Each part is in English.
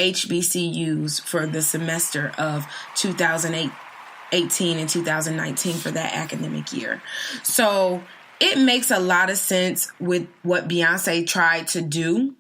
HBCUs for the semester of 2018 and 2019 for that academic year. So it makes a lot of sense with what Beyonce tried to do.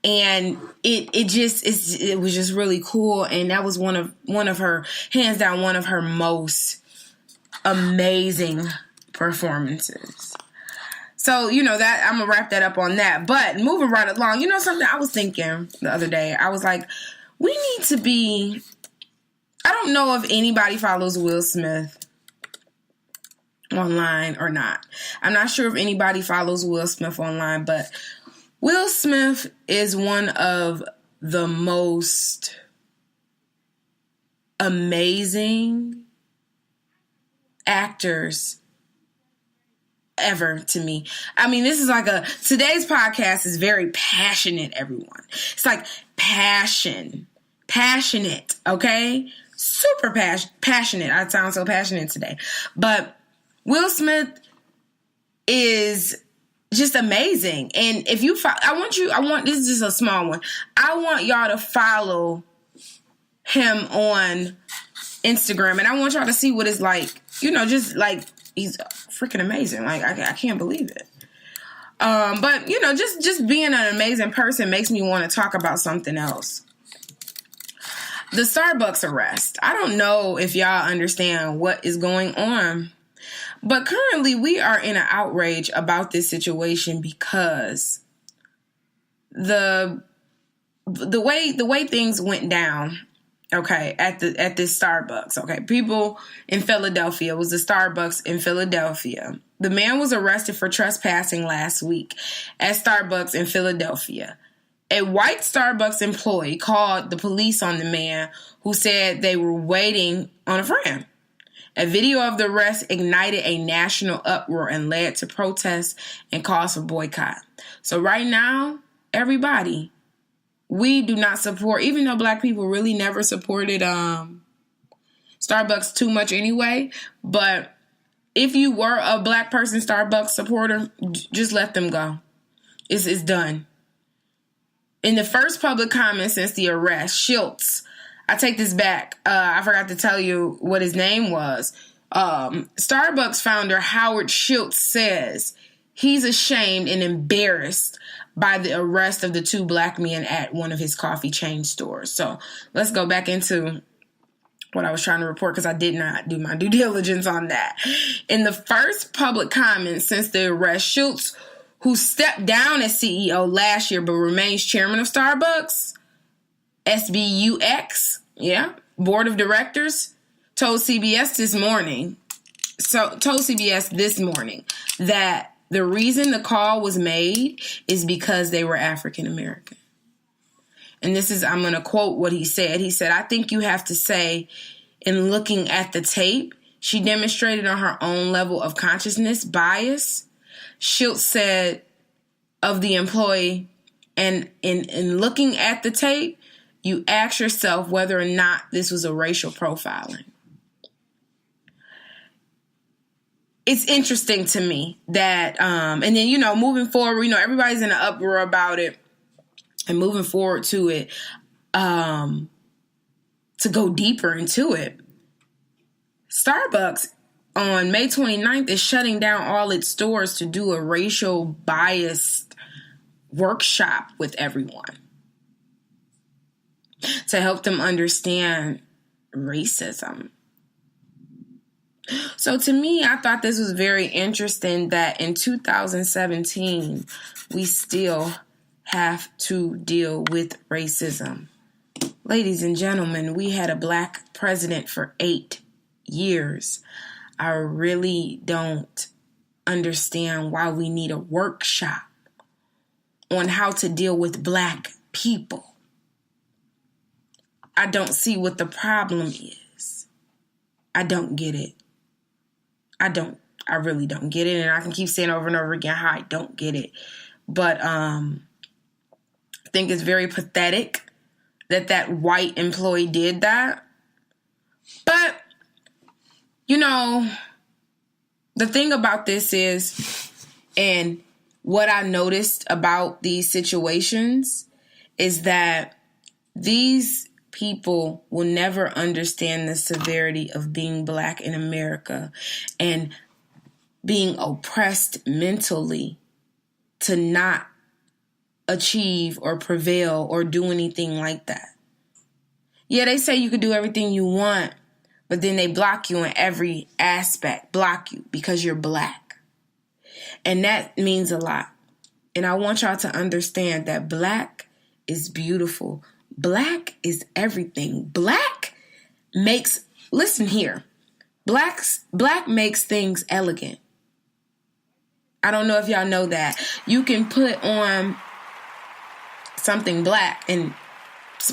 And it was just really cool. And that was one of her, hands down, one of her most amazing performances. So, that I'm going to wrap that up on that. But moving right along, something I was thinking the other day, I was like, we need to be, I don't know if anybody follows Will Smith online or not. I'm not sure if anybody follows Will Smith online, but Will Smith is one of the most amazing actors ever to me. I mean, this is like today's podcast is very passionate, everyone. It's like passionate, okay? Super passionate. I sound so passionate today. But Will Smith is just amazing. And if you this is just a small one. I want y'all to follow him on Instagram, and I want y'all to see what it's like. Just like, he's freaking amazing. Like, I can't believe it. But just being an amazing person makes me want to talk about something else. The Starbucks arrest. I don't know if y'all understand what is going on, but currently we are in an outrage about this situation because the way things went down, okay, at this Starbucks, okay, people in Philadelphia, it was the Starbucks in Philadelphia. The man was arrested for trespassing last week at Starbucks in Philadelphia. A white Starbucks employee called the police on the man, who said they were waiting on a friend. A video of the arrest ignited a national uproar and led to protests and calls for boycott. So right now, everybody, we do not support, even though black people really never supported Starbucks too much anyway. But if you were a black person Starbucks supporter, just let them go. It's done. In the first public comment since the arrest, Schultz, I take this back. I forgot to tell you what his name was. Starbucks founder Howard Schultz says he's ashamed and embarrassed by the arrest of the two black men at one of his coffee chain stores. So let's go back into what I was trying to report, because I did not do my due diligence on that. In the first public comment since the arrest, Schultz, who stepped down as CEO last year but remains chairman of Starbucks, SBUX, board of directors, told CBS this morning that the reason the call was made is because they were African American. And I'm going to quote what he said. He said, "I think you have to say, in looking at the tape, she demonstrated on her own level of consciousness bias." Schultz said of the employee, and in looking at the tape, you ask yourself whether or not this was a racial profiling. It's interesting to me that, and then, moving forward, everybody's in an uproar about it, and moving forward to it, to go deeper into it. Starbucks on May 29th is shutting down all its stores to do a racial biased workshop with everyone to help them understand racism. So to me, I thought this was very interesting that in 2017, we still have to deal with racism. Ladies and gentlemen, we had a black president for 8 years. I really don't understand why we need a workshop on how to deal with black people. I don't see what the problem is. I don't get it. I really don't get it. And I can keep saying over and over again how I don't get it. But I think it's very pathetic that white employee did that. But, the thing about this is, and what I noticed about these situations is that these people will never understand the severity of being Black in America and being oppressed mentally to not achieve or prevail or do anything like that. Yeah, they say you can do everything you want, but then they block you in every aspect, block you because you're Black. And that means a lot. And I want y'all to understand that Black is beautiful. Black is everything. Black makes, listen here, Black makes things elegant. I don't know if y'all know that. You can put on something Black and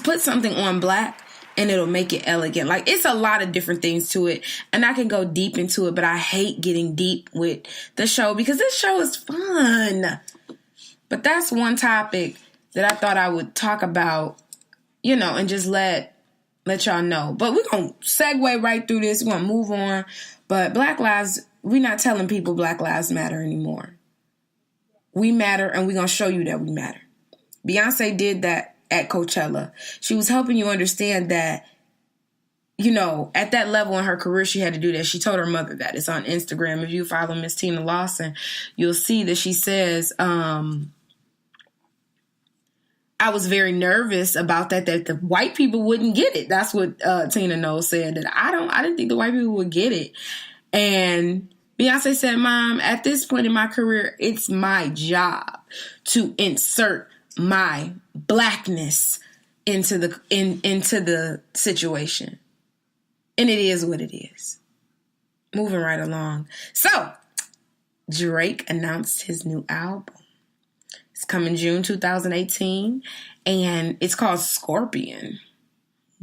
put something on Black and it'll make it elegant. Like, it's a lot of different things to it. And I can go deep into it, but I hate getting deep with the show because this show is fun. But that's one topic that I thought I would talk about, and just let y'all know. But we're going to segue right through this. We're going to move on. But Black Lives, we're not telling people Black Lives Matter anymore. We matter, and we're going to show you that we matter. Beyonce did that at Coachella. She was helping you understand that, at that level in her career, she had to do that. She told her mother that. It's on Instagram. If you follow Miss Tina Lawson, you'll see that she says, I was very nervous about that the white people wouldn't get it. That's what Tina Knowles said, that I didn't think the white people would get it. And Beyonce said, Mom, at this point in my career, it's my job to insert my Blackness into the situation. And it is what it is. Moving right along. So, Drake announced his new album. It's coming June 2018, and it's called Scorpion.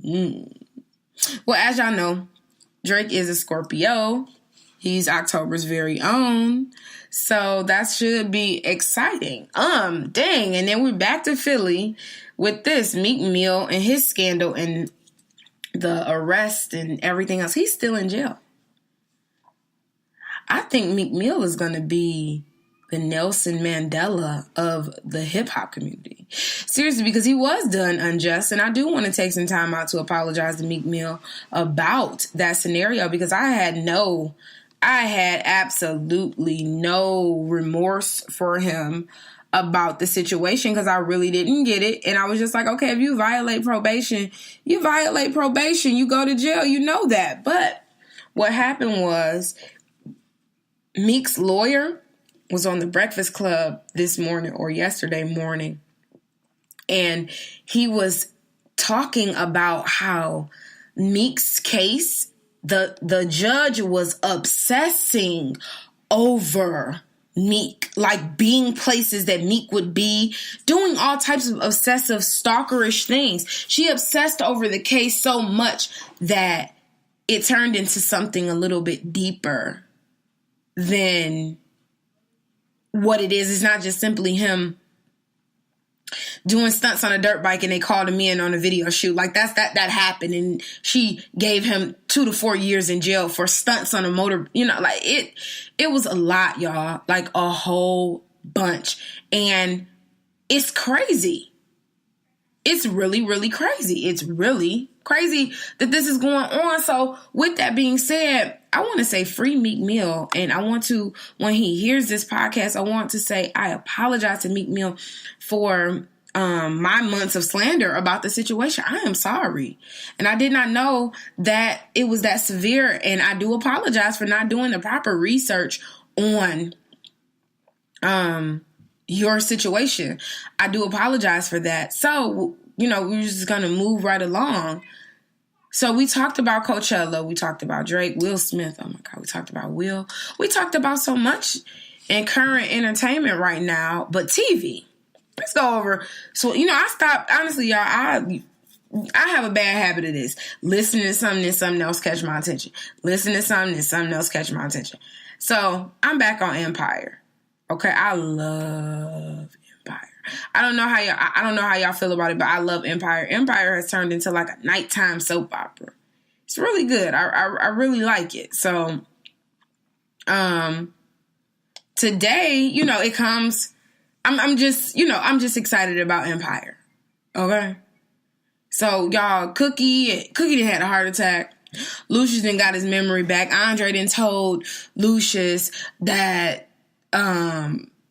Well, as y'all know, Drake is a Scorpio. He's October's very own. So that should be exciting. Dang. And then we're back to Philly with this Meek Mill and his scandal and the arrest and everything else. He's still in jail. I think Meek Mill is going to be the Nelson Mandela of the hip hop community. Seriously, because he was done unjust. And I do want to take some time out to apologize to Meek Mill about that scenario, because I had absolutely no remorse for him about the situation, because I really didn't get it. And I was just like, okay, if you violate probation, you violate probation. You go to jail. You know that. But what happened was Meek's lawyer was on the Breakfast Club this morning or yesterday morning, and he was talking about how Meek's case, the judge was obsessing over Meek, like being places that Meek would be, doing all types of obsessive stalkerish things. She obsessed over the case so much that it turned into something a little bit deeper than what it is. It's not just simply him doing stunts on a dirt bike and they called him in on a video shoot. Like that happened, and she gave him 2 to 4 years in jail for stunts on a motor. Like it was a lot, y'all, like a whole bunch. And it's crazy. It's really, really crazy. It's really crazy that this is going on. So with that being said, I want to say free Meek Mill. And I want to, when he hears this podcast, I want to say I apologize to Meek Mill for my months of slander about the situation. I am sorry. And I did not know that it was that severe. And I do apologize for not doing the proper research on your situation. I do apologize for that. So, we're just going to move right along. So we talked about Coachella. We talked about Drake, Will Smith. Oh my God, we talked about Will. We talked about so much in current entertainment right now, but TV. Let's go over. So, I stopped, honestly, y'all, I have a bad habit of this. Listening to something and something else catch my attention. Listening to something and something else catch my attention. So I'm back on Empire. Okay, I love Empire. I don't know how y'all feel about it, but I love Empire. Empire has turned into like a nighttime soap opera. It's really good. I really like it. So today, it comes. I'm just excited about Empire. Okay. So, y'all, Cookie done had a heart attack. Lucius done got his memory back. Andre done told Lucius that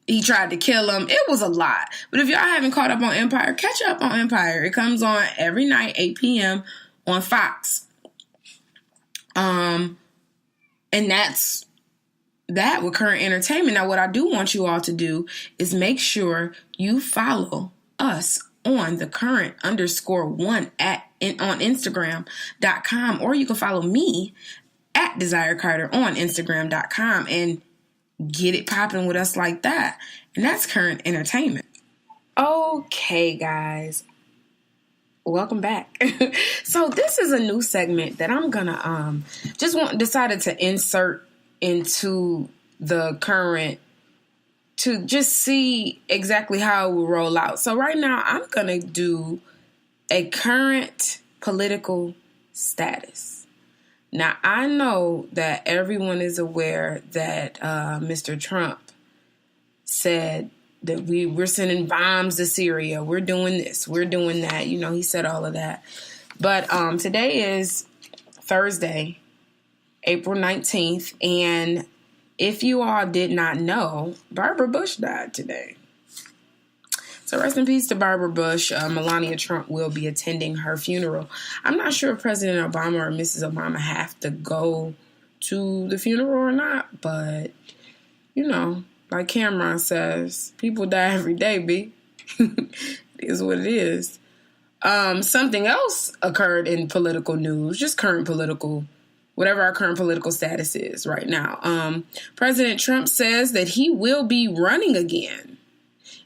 he tried to kill him. It was a lot. But if y'all haven't caught up on Empire, catch up on Empire. It comes on every night, 8 p.m. on Fox. And that's that with current entertainment. Now, what I do want you all to do is make sure you follow us on the current_1 on Instagram.com, or you can follow me at Desire Carter on Instagram.com and get it popping with us like that. And that's current entertainment. Okay, guys. Welcome back. So this is a new segment that I'm gonna decided to insert into the current to just see exactly how it will roll out. So right now I'm gonna do a current political status. Now I know that everyone is aware that Mr. Trump said that we're sending bombs to Syria. We're doing this. We're doing that. You know, he said all of that. But today is Thursday, April 19th. And if you all did not know, Barbara Bush died today. So rest in peace to Barbara Bush. Melania Trump will be attending her funeral. I'm not sure if President Obama or Mrs. Obama have to go to the funeral or not. But, you know, like Cameron says, people die every day, B. It is what it is. Something else occurred in political news, just current political, whatever our current political status is right now. President Trump says that he will be running again.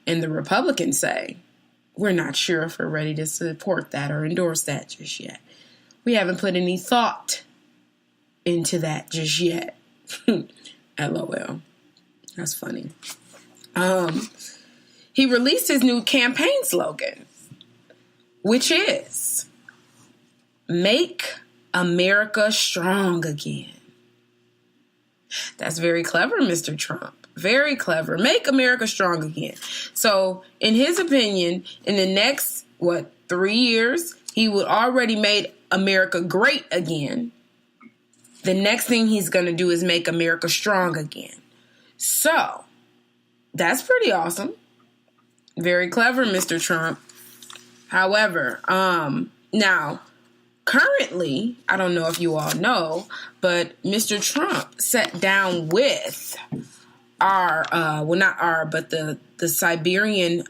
And the Republicans say, we're not sure if we're ready to support that or endorse that just yet. We haven't put any thought into that just yet. LOL. That's funny. He released his new campaign slogan, which is Make America Strong Again. That's very clever, Mr. Trump. Very clever. Make America strong again. So, in his opinion, in the next, 3 years, he would already made America great again. The next thing he's going to do is make America strong again. So, that's pretty awesome. Very clever, Mr. Trump. However, now, currently, I don't know if you all know, but Mr. Trump sat down with the Siberian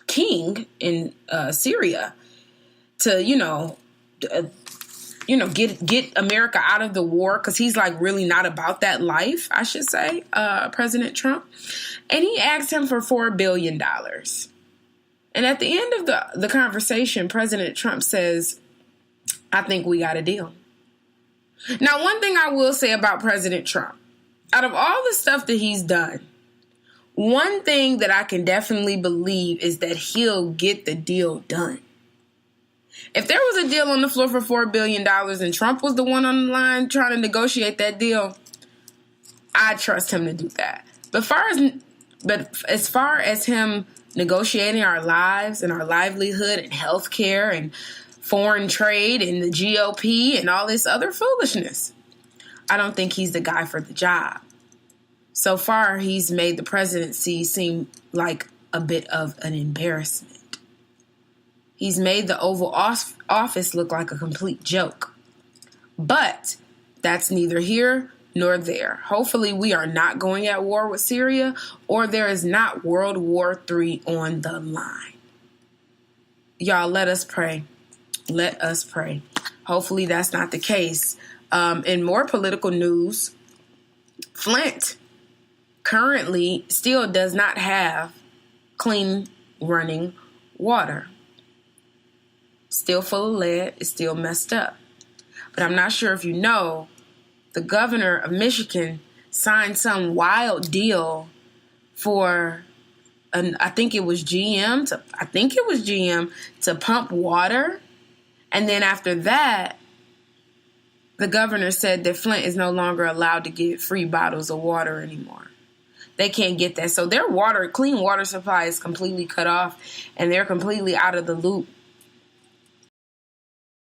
king in Syria to, get America out of the war, because he's like really not about that life, I should say, President Trump. And he asked him for $4 billion. And at the end of the conversation, President Trump says, I think we got a deal. Now, one thing I will say about President Trump, out of all the stuff that he's done, one thing that I can definitely believe is that he'll get the deal done. If there was a deal on the floor for $4 billion and Trump was the one on the line trying to negotiate that deal, I trust him to do that. But as far as him negotiating our lives and our livelihood and healthcare and foreign trade and the GOP and all this other foolishness, I don't think he's the guy for the job. So far, he's made the presidency seem like a bit of an embarrassment. He's made the Oval Office look like a complete joke. But that's neither here nor there. Hopefully, we are not going at war with Syria, or there is not World War III on the line. Y'all, let us pray. Let us pray. Hopefully, that's not the case. In more political news, Flint currently still does not have clean running water. Still full of lead. It's still messed up. But I'm not sure if you know, the governor of Michigan signed some wild deal for, I think it was GM to pump water. And then after that, the governor said that Flint is no longer allowed to get free bottles of water anymore. They can't get that. So their clean water supply is completely cut off, and they're completely out of the loop